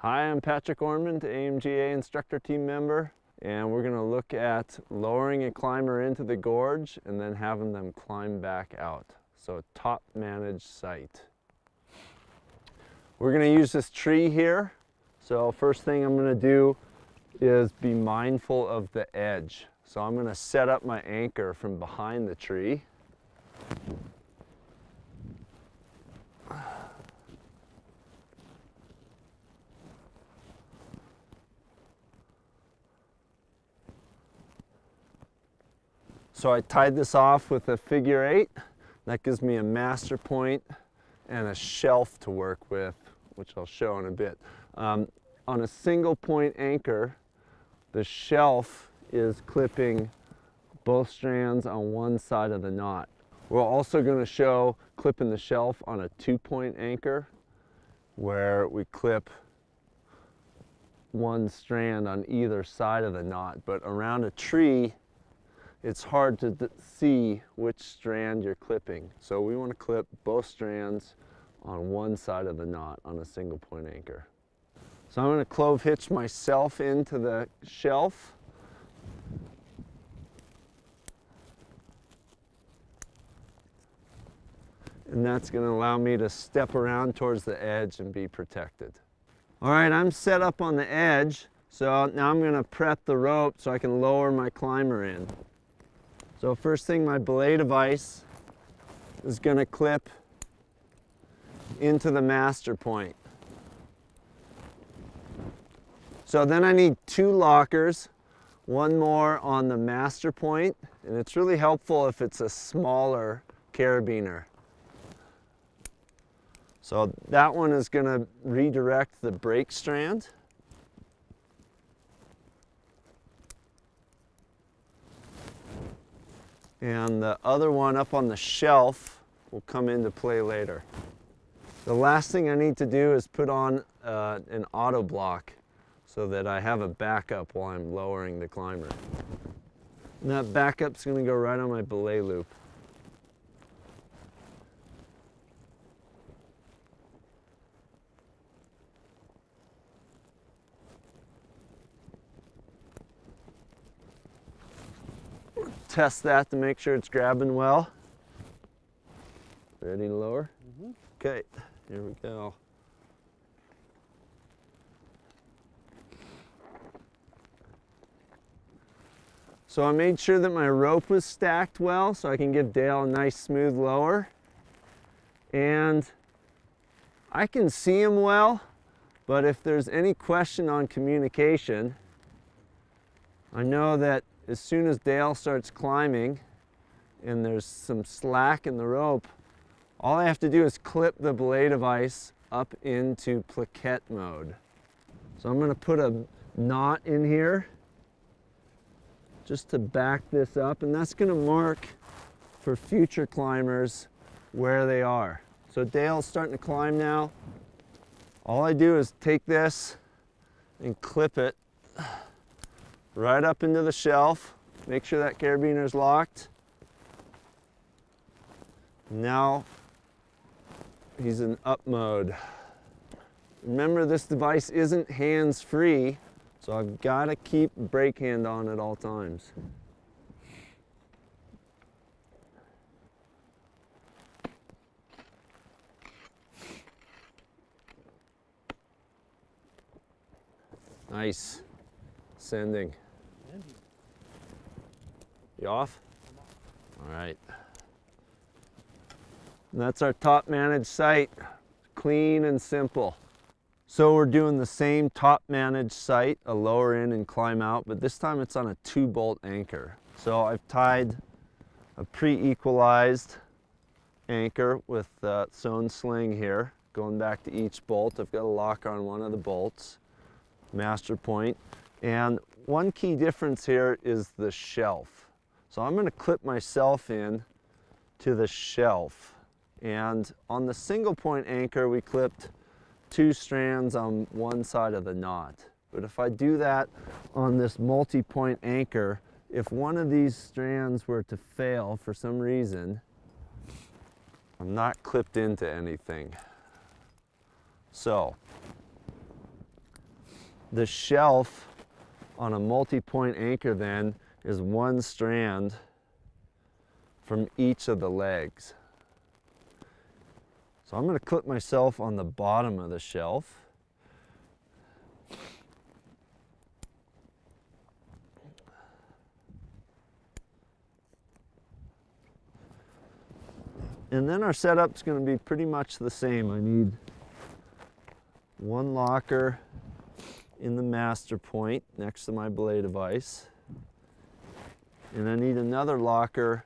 Hi, I'm Patrick Ormond, AMGA instructor team member, and we're going to look at lowering a climber into the gorge and then having them climb back out. So a top managed site. We're going to use this tree here. So first thing I'm going to do is be mindful of the edge. So I'm going to set up my anchor from behind the tree. So I tied this off with a figure 8. That gives me a master point and a shelf to work with, which I'll show in a bit. On a single point anchor, the shelf is clipping both strands on one side of the knot. We're also going to show clipping the shelf on a 2-point anchor, where we clip one strand on either side of the knot. But around a tree, it's hard to see which strand you're clipping. So we want to clip both strands on one side of the knot on a single point anchor. So I'm going to clove hitch myself into the shelf. And that's going to allow me to step around towards the edge and be protected. All right, I'm set up on the edge. So now I'm going to prep the rope so I can lower my climber in. So first thing, my belay device is going to clip into the master point. So then I need 2 lockers, one more on the master point, and it's really helpful if it's a smaller carabiner. So that one is going to redirect the brake strand. And the other one up on the shelf will come into play later. The last thing I need to do is put on an auto block so that I have a backup while I'm lowering the climber. And that backup's going to go right on my belay loop. Test that to make sure it's grabbing well. Ready to lower? Okay, here we go. So I made sure that my rope was stacked well so I can give Dale a nice smooth lower. And I can see him well, but if there's any question on communication, I know that as soon as Dale starts climbing and there's some slack in the rope, all I have to do is clip the belay device up into plaquette mode. So I'm going to put a knot in here just to back this up, and that's going to mark for future climbers where they are. So Dale's starting to climb now. All I do is take this and clip it right up into the shelf. Make sure that carabiner is locked. Now he's in up mode. Remember, this device isn't hands-free, so I've got to keep brake hand on at all times. Nice. Sending. You off? All right. And that's our top managed site. Clean and simple. So we're doing the same top managed site, a lower in and climb out, but this time it's on a 2-bolt anchor. So I've tied a pre-equalized anchor with a sewn sling here, going back to each bolt. I've got a lock on one of the bolts, master point. And one key difference here is the shelf. So I'm going to clip myself in to the shelf. And on the single point anchor, we clipped 2 strands on one side of the knot. But if I do that on this multi-point anchor, if one of these strands were to fail for some reason, I'm not clipped into anything. So The shelf on a multi-point anchor then is one strand from each of the legs. So I'm going to clip myself on the bottom of the shelf. And then our setup's going to be pretty much the same. I need one locker in the master point next to my belay device. And I need another locker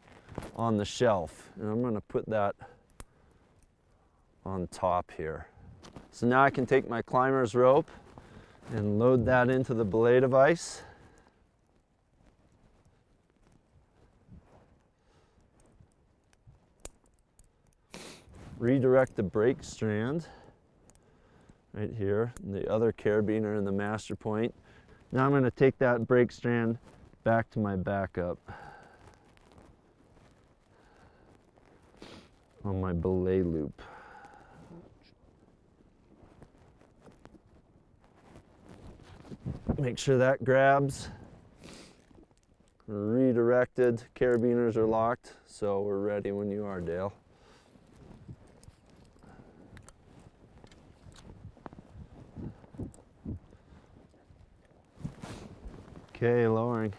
on the shelf. And I'm going to put that on top here. So now I can take my climber's rope and load that into the belay device. Redirect the brake strand right here, the other carabiner in the master point. Now I'm going to take that brake strand back to my backup on my belay loop. Make sure that grabs. Redirected, carabiners are locked, so we're ready when you are, Dale. Okay, lowering.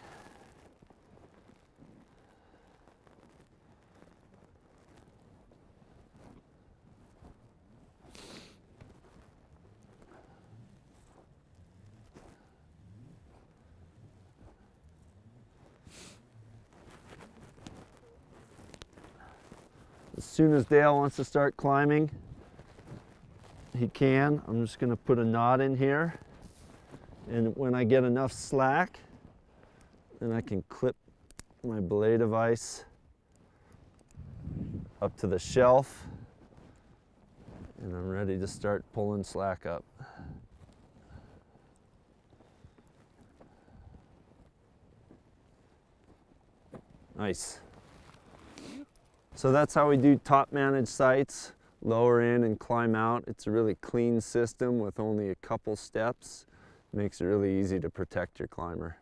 As soon as Dale wants to start climbing, he can. I'm just going to put a knot in here, and when I get enough slack, then I can clip my belay device up to the shelf, and I'm ready to start pulling slack up. Nice. So that's how we do top managed sites. Lower in and climb out. It's a really clean system with only a couple steps. Makes it really easy to protect your climber.